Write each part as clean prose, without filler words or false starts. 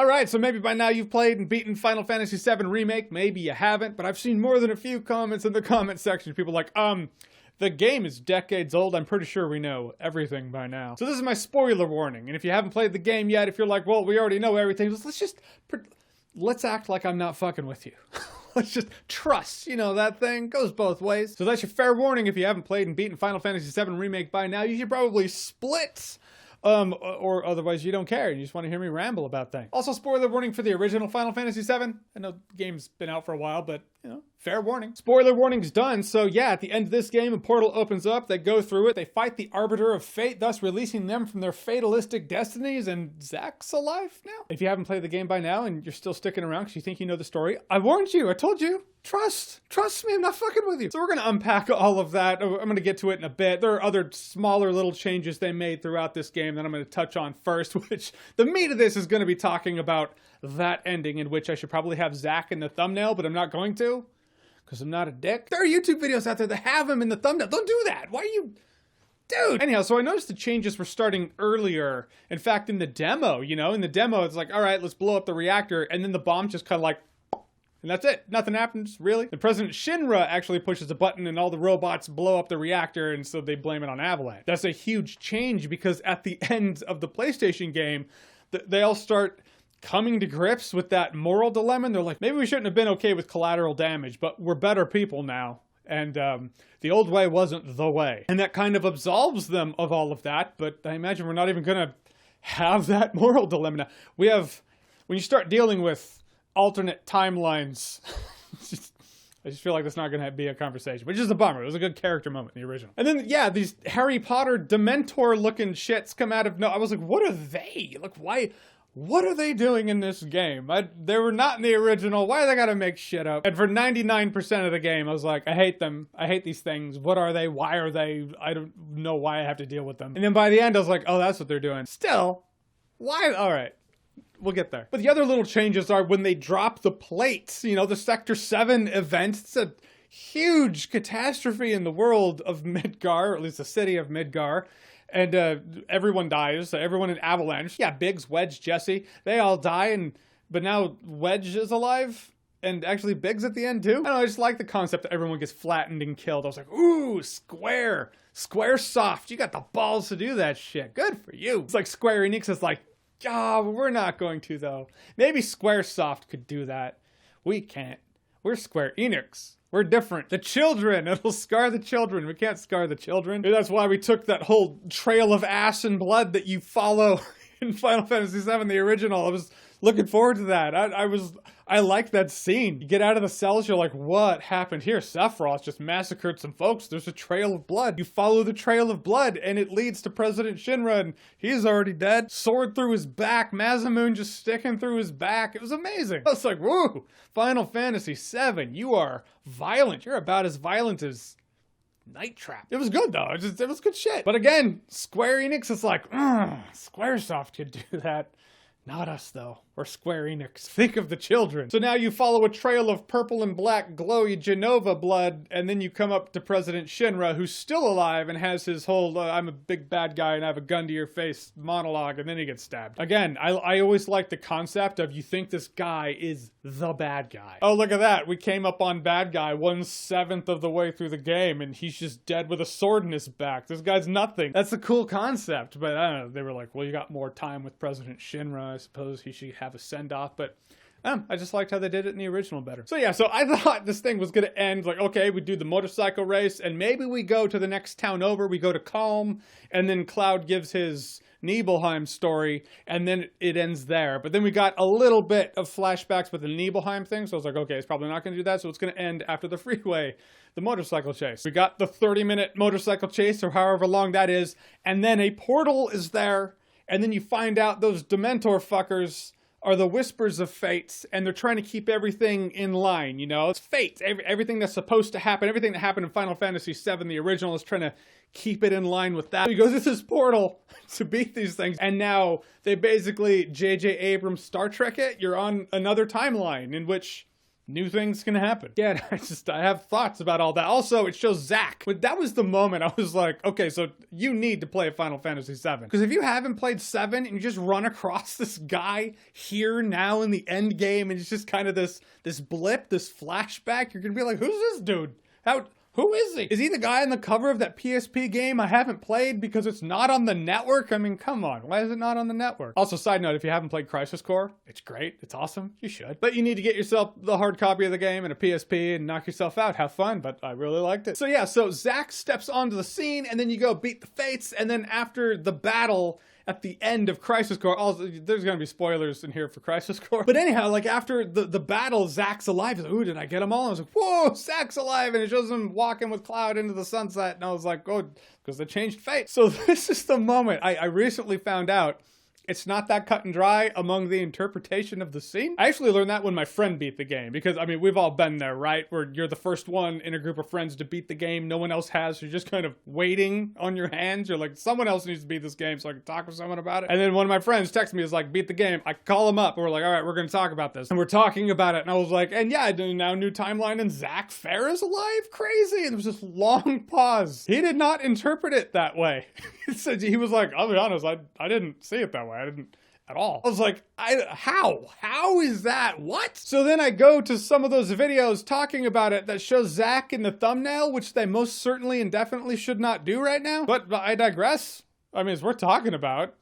Alright, so maybe by now you've played and beaten Final Fantasy VII Remake, maybe you haven't, but I've seen more than a few comments in the comment section. People like, the game is decades old, I'm pretty sure we know everything by now. So this is my spoiler warning, and if you haven't played the game yet, if you're like, well, we already know everything, let's act like I'm not fucking with you. Let's just trust, you know, that thing goes both ways. So that's your fair warning. If you haven't played and beaten Final Fantasy VII Remake by now, you should probably split. Or otherwise you don't care and you just want to hear me ramble about things. Also, spoiler warning for the original Final Fantasy VII. I know the game's been out for a while, but, you know, fair warning. Spoiler warning's done, so yeah, at the end of this game, a portal opens up, they go through it, they fight the Arbiter of Fate, thus releasing them from their fatalistic destinies, and Zack's alive now? If you haven't played the game by now and you're still sticking around because you think you know the story, I warned you, I told you. Trust me, I'm not fucking with you. So we're gonna unpack all of that. I'm gonna get to it in a bit. There are other smaller little changes they made throughout this game that I'm gonna touch on first, which the meat of this is gonna be talking about that ending, in which I should probably have Zack in the thumbnail, but I'm not going to, because I'm not a dick. There are YouTube videos out there that have him in the thumbnail. Don't do that. Why are you... Dude! Anyhow, so I noticed the changes were starting earlier. In fact, in the demo, you know, it's like, all right, let's blow up the reactor, and then the bomb just kind of like, and that's it. Nothing happens, really. And President Shinra actually pushes a button and all the robots blow up the reactor, and so they blame it on Avalanche. That's a huge change because at the end of the PlayStation game, they all start coming to grips with that moral dilemma, and they're like, maybe we shouldn't have been okay with collateral damage, but we're better people now. And the old way wasn't the way. And that kind of absolves them of all of that, but I imagine we're not even gonna have that moral dilemma now. We have, when you start dealing with alternate timelines, I just feel like that's not going to be a conversation, which is a bummer. It was a good character moment in the original. And then, yeah, these Harry Potter Dementor-looking shits come out of no... I was like, what are they? Like, why... What are they doing in this game? They were not in the original. Why do they gotta make shit up? And for 99% of the game, I was like, I hate them. I hate these things. What are they? Why are they? I don't know why I have to deal with them. And then by the end, I was like, oh, that's what they're doing. Still, why? All right. We'll get there. But the other little changes are when they drop the plates, you know, the Sector 7 event. It's a huge catastrophe in the world of Midgar, or at least the city of Midgar. And everyone dies. Everyone in Avalanche. Yeah, Biggs, Wedge, Jesse. They all die, but now Wedge is alive. And actually Biggs at the end too. I don't know, I just like the concept that everyone gets flattened and killed. I was like, ooh, Square. Squaresoft. You got the balls to do that shit. Good for you. It's like Square Enix is like, we're not going to, though. Maybe Squaresoft could do that. We can't. We're Square Enix. We're different. The children. It'll scar the children. We can't scar the children. Maybe that's why we took that whole trail of ash and blood that you follow in Final Fantasy VII, the original. I was looking forward to that. I like that scene. You get out of the cells, you're like, what happened here? Sephiroth just massacred some folks. There's a trail of blood. You follow the trail of blood, and it leads to President Shinra, and he's already dead. Sword through his back. Masamune just sticking through his back. It was amazing. I was like, woo! Final Fantasy VII, you are violent. You're about as violent as Night Trap. It was good, though. It was good shit. But again, Square Enix is like, Squaresoft could do that. Not us, though. Or Square Enix. Think of the children. So now you follow a trail of purple and black glowy Genova blood, and then you come up to President Shinra, who's still alive and has his whole, I'm a big bad guy and I have a gun to your face monologue, and then he gets stabbed. Again, I always like the concept of you think this guy is the bad guy. Oh, look at that. We came up on bad guy 1/7 of the way through the game, and he's just dead with a sword in his back. This guy's nothing. That's a cool concept, but I don't know. They were like, well, you got more time with President Shinra. I suppose he should have a send-off, but I just liked how they did it in the original better. So yeah, so I thought this thing was gonna end like, okay, we do the motorcycle race, and maybe we go to the next town over, we go to Calm, and then Cloud gives his Nibelheim story, and then it ends there. But then we got a little bit of flashbacks with the Nibelheim thing, so I was like, okay, it's probably not gonna do that, so it's gonna end after the freeway, the motorcycle chase. We got the 30-minute motorcycle chase, or however long that is, and then a portal is there, and then you find out those Dementor fuckers are the Whispers of Fates, and they're trying to keep everything in line, you know? It's Fates. Everything that's supposed to happen, everything that happened in Final Fantasy VII, the original, is trying to keep it in line with that. So he goes to this portal to beat these things, and now they basically J.J. Abrams Star Trek it. You're on another timeline in which new things can happen. Yeah, I have thoughts about all that. Also, it shows Zack. But that was the moment I was like, okay, so you need to play Final Fantasy VII. Because if you haven't played 7 and you just run across this guy here now in the end game and it's just kind of this blip, this flashback, you're gonna be like, who's this dude? Who is he? Is he the guy on the cover of that PSP game I haven't played because it's not on the network? I mean, come on. Why is it not on the network? Also, side note, if you haven't played Crisis Core, it's great. It's awesome. You should. But you need to get yourself the hard copy of the game and a PSP and knock yourself out. Have fun, but I really liked it. So yeah, so Zack steps onto the scene and then you go beat the Fates, and then after the battle at the end of Crisis Core, also, there's gonna be spoilers in here for Crisis Core. But anyhow, like after the battle, Zack's alive. He's like, ooh, did I get them all? I was like, whoa, Zack's alive. And it shows him walking with Cloud into the sunset. And I was like, oh, because they changed fate. So this is the moment. I recently found out it's not that cut and dry among the interpretation of the scene. I actually learned that when my friend beat the game, because I mean, we've all been there, right? Where you're the first one in a group of friends to beat the game. No one else has. So you're just kind of waiting on your hands. You're like, someone else needs to beat this game so I can talk with someone about it. And then one of my friends texted me, is like, beat the game. I call him up and we're like, all right, we're going to talk about this. And we're talking about it. And I was like, and yeah, now new timeline and Zack Fair is alive? Crazy. And there was this long pause. He did not interpret it that way. So he was like, I'll be honest, I didn't see it that way. I didn't at all. I was like, how is that? What? So then I go to some of those videos talking about it that shows Zack in the thumbnail, which they most certainly and definitely should not do right now. But I digress. I mean, it's worth talking about.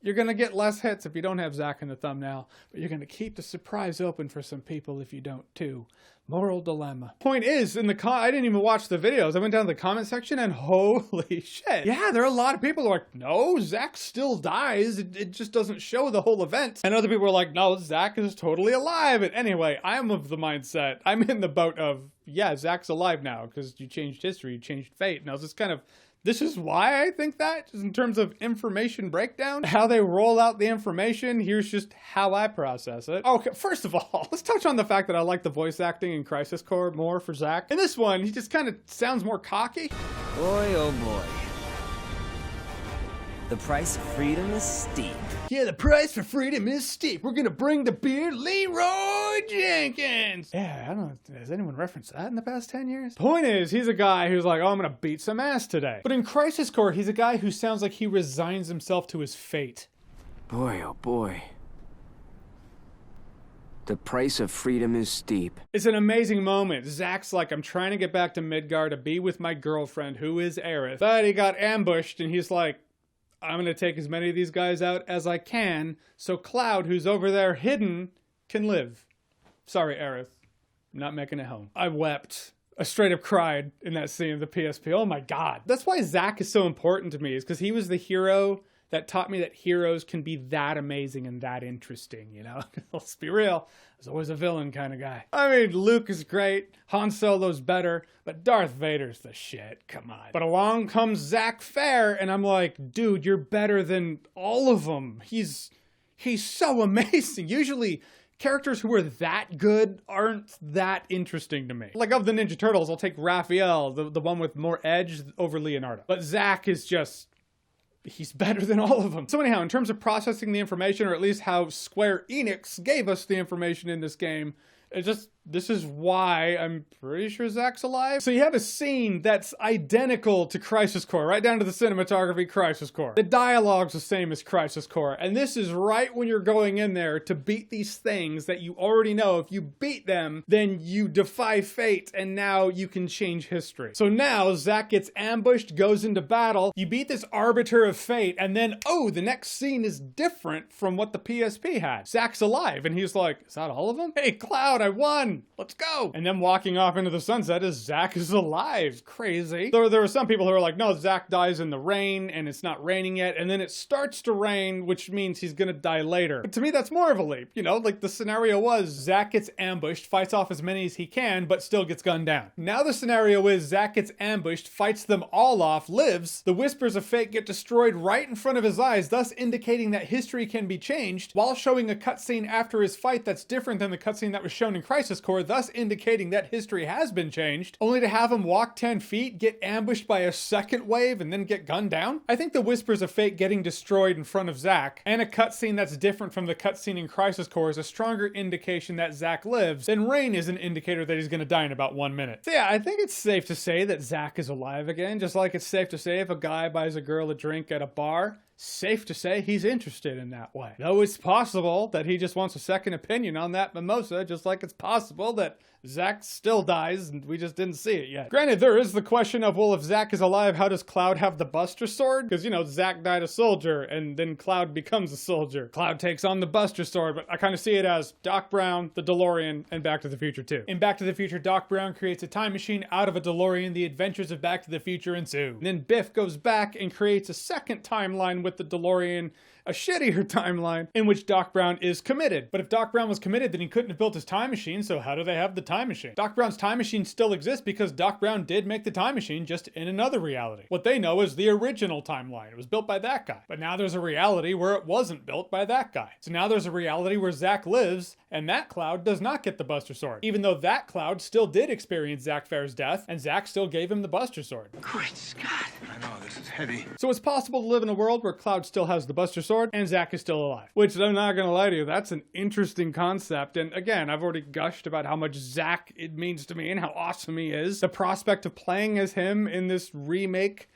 You're gonna get less hits if you don't have Zack in the thumbnail, but you're gonna keep the surprise open for some people if you don't too. Moral dilemma. Point is, I didn't even watch the videos. I went down to the comment section and holy shit. Yeah, there are a lot of people who are like, no, Zack still dies. It just doesn't show the whole event. And other people are like, no, Zack is totally alive. And anyway, I'm of the mindset, I'm in the boat of, yeah, Zack's alive now because you changed history, you changed fate. And I was just kind of, this is why I think that, just in terms of information breakdown, how they roll out the information. Here's just how I process it. Okay, first of all, let's touch on the fact that I like the voice acting in Crisis Core more for Zack. In this one, he just kind of sounds more cocky. Boy, oh boy. The price of freedom is steep. Yeah, the price for freedom is steep. We're gonna bring the beer, Leroy Jenkins. Yeah, I don't know, has anyone referenced that in the past 10 years? Point is, he's a guy who's like, oh, I'm gonna beat some ass today. But in Crisis Core, he's a guy who sounds like he resigns himself to his fate. Boy, oh boy. The price of freedom is steep. It's an amazing moment. Zack's like, I'm trying to get back to Midgar to be with my girlfriend, who is Aerith. But he got ambushed, and he's like, I'm gonna take as many of these guys out as I can, so Cloud, who's over there hidden, can live. Sorry, Aerith. I'm not making it home. I wept. I straight up cried in that scene of the PSP. Oh my god. That's why Zack is so important to me, is because he was the hero that taught me that heroes can be that amazing and that interesting, you know? Let's be real. I was always a villain kind of guy. I mean, Luke is great, Han Solo's better, but Darth Vader's the shit, come on. But along comes Zack Fair, and I'm like, dude, you're better than all of them. He's so amazing. Usually, characters who are that good aren't that interesting to me. Like, of the Ninja Turtles, I'll take Raphael, the one with more edge, over Leonardo. But Zack is just, he's better than all of them. So anyhow, in terms of processing the information, or at least how Square Enix gave us the information in this game, this is why I'm pretty sure Zack's alive. So you have a scene that's identical to Crisis Core, right down to the cinematography, Crisis Core. The dialogue's the same as Crisis Core, and this is right when you're going in there to beat these things that you already know. If you beat them, then you defy fate, and now you can change history. So now Zack gets ambushed, goes into battle, you beat this arbiter of fate, and then, oh, the next scene is different from what the PSP had. Zack's alive, and he's like, is that all of them? Hey, Cloud, I won! Let's go! And then walking off into the sunset is Zack is alive. Crazy. There were some people who are like, no, Zack dies in the rain and it's not raining yet. And then it starts to rain, which means he's gonna die later. But to me, that's more of a leap. You know, like the scenario was Zack gets ambushed, fights off as many as he can, but still gets gunned down. Now the scenario is Zack gets ambushed, fights them all off, lives. The Whispers of Fate get destroyed right in front of his eyes, thus indicating that history can be changed, while showing a cutscene after his fight that's different than the cutscene that was shown in Crisis Core, thus indicating that history has been changed, only to have him walk 10 feet, get ambushed by a second wave, and then get gunned down? I think the Whispers of Fate getting destroyed in front of Zack, and a cutscene that's different from the cutscene in Crisis Core, is a stronger indication that Zack lives than Rain is an indicator that he's gonna die in about 1 minute. So yeah, I think it's safe to say that Zack is alive again, just like it's safe to say if a guy buys a girl a drink at a bar, safe to say he's interested in that way. Though it's possible that he just wants a second opinion on that mimosa, just like it's possible that Zack still dies and we just didn't see it yet. Granted, there is the question of, well, if Zack is alive, how does Cloud have the Buster Sword? Because, you know, Zack died a soldier and then Cloud becomes a soldier. Cloud takes on the Buster Sword, but I kind of see it as Doc Brown, the DeLorean, and Back to the Future 2. In Back to the Future, Doc Brown creates a time machine out of a DeLorean. The adventures of Back to the Future ensue. And then Biff goes back and creates a second timeline with the DeLorean, a shittier timeline in which Doc Brown is committed. But if Doc Brown was committed, then he couldn't have built his time machine, so how do they have the time machine? Doc Brown's time machine still exists because Doc Brown did make the time machine, just in another reality. What they know is the original timeline. It was built by that guy. But now there's a reality where it wasn't built by that guy. So now there's a reality where Zack lives, and that Cloud does not get the Buster Sword. Even though that Cloud still did experience Zack Fair's death, and Zack still gave him the Buster Sword. Great Scott. I know, this is heavy. So it's possible to live in a world where Cloud still has the Buster Sword, and Zack is still alive. Which, I'm not gonna lie to you, that's an interesting concept. And again, I've already gushed about how much Zack it means to me and how awesome he is. The prospect of playing as him in this remake,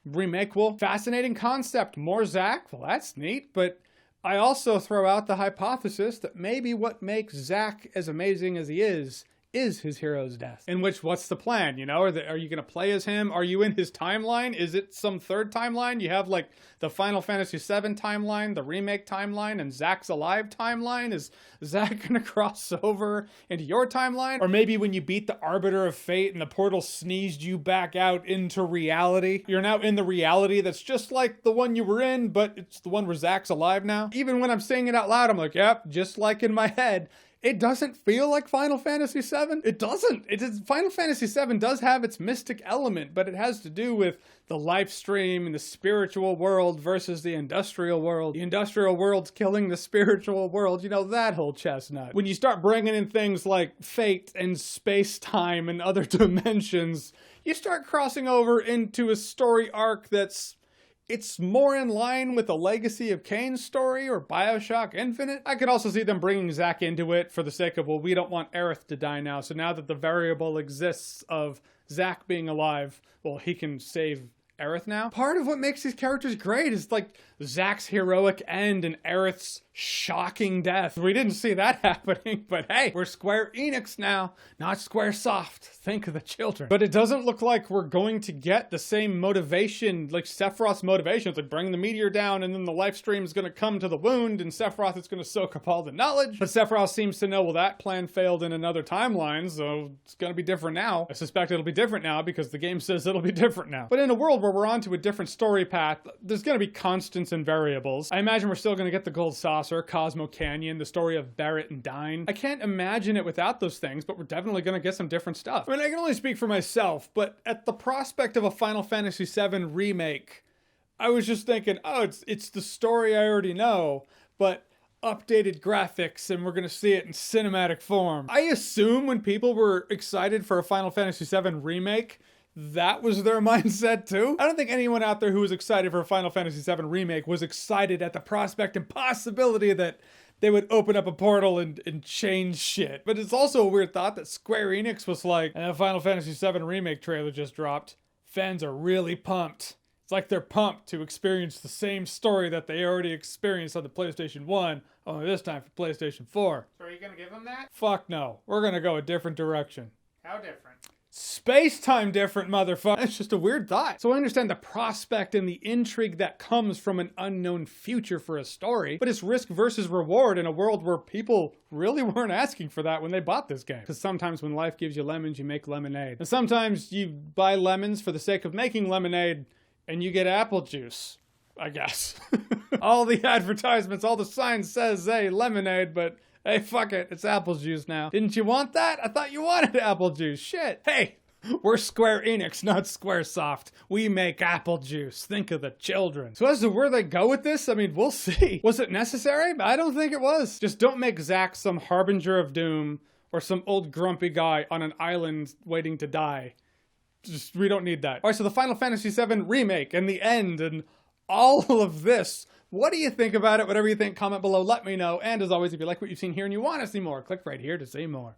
well, fascinating concept. More Zack? Well, that's neat, but I also throw out the hypothesis that maybe what makes Zack as amazing as he is his hero's death. In which, what's the plan? You know, are you gonna play as him? Are you in his timeline? Is it some third timeline? You have like the Final Fantasy VII timeline, the remake timeline, and Zack's alive timeline? Is Zack gonna cross over into your timeline? Or maybe when you beat the Arbiter of Fate and the portal sneezed you back out into reality, you're now in the reality that's just like the one you were in, but it's the one where Zack's alive now? Even when I'm saying it out loud, I'm like, yep, just like in my head. It doesn't feel like Final Fantasy VII. It doesn't. Final Fantasy VII does have its mystic element, but it has to do with the life stream and the spiritual world versus the industrial world. The industrial world's killing the spiritual world. You know, that whole chestnut. When you start bringing in things like fate and space-time and other dimensions, you start crossing over into a story arc it's more in line with the Legacy of Kain story or BioShock Infinite. I could also see them bringing Zack into it for the sake of, well, we don't want Aerith to die now, so now that the variable exists of Zack being alive, well, he can save Aerith now. Part of what makes these characters great is like Zack's heroic end and Aerith's shocking death. We didn't see that happening, but hey, we're Square Enix now, not Squaresoft. Think of the children. But it doesn't look like we're going to get the same motivation, like Sephiroth's motivation. It's like bring the meteor down and then the life stream is going to come to the wound and Sephiroth is going to soak up all the knowledge. But Sephiroth seems to know, well, that plan failed in another timeline, so it's going to be different now. I suspect it'll be different now because the game says it'll be different now. But in a world where we're on to a different story path, there's going to be constants and variables. I imagine we're still going to get the Gold Saucer, Cosmo Canyon, the story of Barrett and Dine. I can't imagine it without those things, but we're definitely going to get some different stuff. I mean, I can only speak for myself, but at the prospect of a Final Fantasy VII remake, I was just thinking, oh, it's the story I already know, but updated graphics, and we're gonna see it in cinematic form. I assume when people were excited for a Final Fantasy VII remake, that was their mindset too. I don't think anyone out there who was excited for a Final Fantasy VII remake was excited at the prospect and possibility that they would open up a portal and change shit. But it's also a weird thought that Square Enix was like, and the Final Fantasy VII remake trailer just dropped. Fans are really pumped. It's like they're pumped to experience the same story that they already experienced on the PlayStation 1, only this time for PlayStation 4. So are you gonna give them that? Fuck no. We're gonna go a different direction. How different? Space-time different, motherfucker. It's just a weird thought. So I understand the prospect and the intrigue that comes from an unknown future for a story, but it's risk versus reward in a world where people really weren't asking for that when they bought this game. Because sometimes when life gives you lemons, you make lemonade. And sometimes you buy lemons for the sake of making lemonade, and you get apple juice, I guess. All the advertisements, all the signs says, hey, lemonade, but hey, fuck it, it's apple juice now. Didn't you want that? I thought you wanted apple juice. Shit. Hey, we're Square Enix, not Squaresoft. We make apple juice. Think of the children. So as to where they go with this, I mean, we'll see. Was it necessary? I don't think it was. Just don't make Zack some harbinger of doom or some old grumpy guy on an island waiting to die. Just, we don't need that. All right, so the Final Fantasy VII Remake and the end and all of this. What do you think about it? Whatever you think, comment below, let me know. And as always, if you like what you've seen here and you want to see more, click right here to see more.